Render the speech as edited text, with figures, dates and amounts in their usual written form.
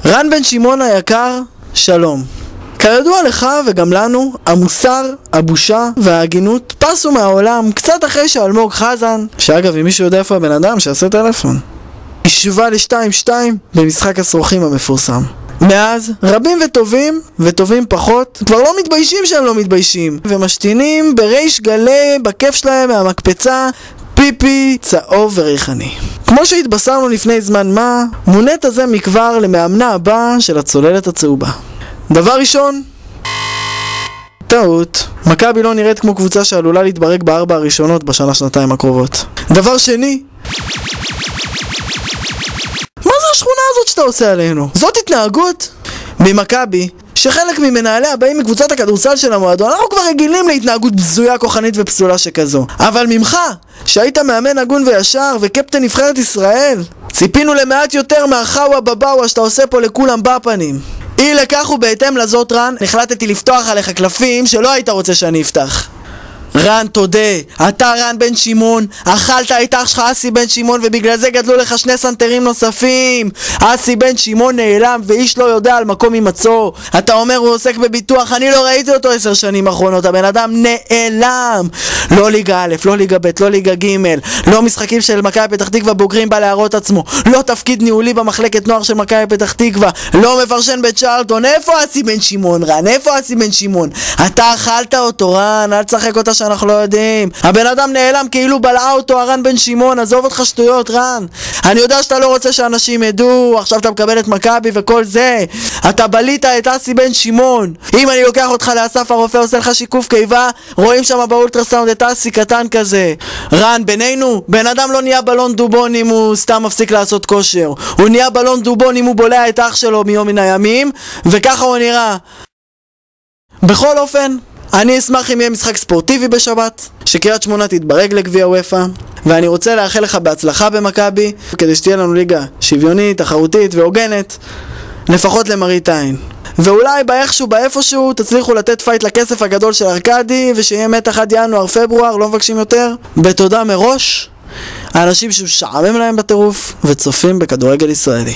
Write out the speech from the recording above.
רן בן שמעון היקר, שלום. כידוע לך וגם לנו, המוסר, הבושה וההגינות פסו מהעולם קצת אחרי שאלמוג חזן, שאגב אם מישהו יודע איפה הבן אדם, שיעשה טלפון, השווה ל-2-2 במשחק הסרוכים המפורסם. מאז, רבים וטובים פחות כבר לא מתביישים שהם לא מתביישים, ומשתינים בריש גלי בכיף שלהם מהמקפצה פיפי צהוב וריחני. כמו שהתבשרנו לפני זמן מה, מונית הזה מכבר למאמנה הבא של הצוללת הצהובה. דבר ראשון, טעות, מכבי לא נראית כמו קבוצה שעלולה להתברג בארבע הראשונות בשנה-שנתיים הקרובות. דבר שני, מה זה השכונה הזאת שאתה עושה עלינו? זאת התנהגות? ממכבי, שחלק ממנהלי הבאים מקבוצת הכדורסל של המועדון, אנחנו כבר רגילים להתנהגות בזויה, כוחנית ופסולה שכזו. אבל ממך, שהיית מאמן הגון וישר וקפטן נבחרת ישראל, ציפינו למעט יותר מהחאווה בבאווה שאתה עושה פה לכולם בפנים. אי לכך ובהתאם לזאת רן, החלטתי לפתוח עליך קלפים שלא היית רוצה שאני אפתח. רן, תודה, אתה רן בן שמעון, אכלת את אח שלך אסי בן שמעון ובגלל זה גדלו לך 2 סנטרים נוספים. אסי בן שמעון נעלם ואיש לא יודע על מקום הימצאו. אתה אומר הוא עוסק בביטוח, אני לא ראיתי אותו 10 שנים אחרונות, הבן אדם נעלם. לא ליגה א', לא ליגה ב', לא ליגה ג', לא משחקים של מכבי פתח תקווה בוגרים בא להראות עצמו, לא תפקיד ניהולי במחלקת נוער של מכבי פתח תקווה, לא מפרשן בצ'רלטון. איפה אסי בן שמעון רן? איפה אסי בן שמעון? אתה אכלת אותו רן, אל תשחק אותה אנחנו לא יודעים. הבן אדם נעלם כאילו בלעה אותו הרן בן שמעון. עזוב אותך שטויות רן, אני יודע שאתה לא רוצה שאנשים ידעו, עכשיו אתה מקבל את מכבי וכל זה. אתה בלית את אסי בן שמעון. אם אני לוקח אותך לאסף הרופא עושה לך שיקוף קיבה, רואים שם באולטרסאונד את אסי קטן כזה. רן, בינינו, בן אדם לא נהיה בלון דובון אם הוא סתם מפסיק לעשות כושר, הוא נהיה בלון דובון אם הוא בולע את אח שלו מיום מן הימים, וככה הוא נראה. בכל אופן, אני אשמח אם יהיה משחק ספורטיבי בשבת, שקריית שמונה תתברג לגביע וופא, ואני רוצה לאחל לך בהצלחה במכבי, כדי שתהיה לנו ליגה שוויונית, תחרותית והוגנת, לפחות למראית עין. ואולי באיפשהו תצליחו לתת פייט לכסף הגדול של ארקדי, ושיהיה מתח עד ינואר-פברואר, לא מבקשים יותר. בתודה מראש, האנשים שמשעמם להם בטירוף וצופים בכדורגל ישראלי.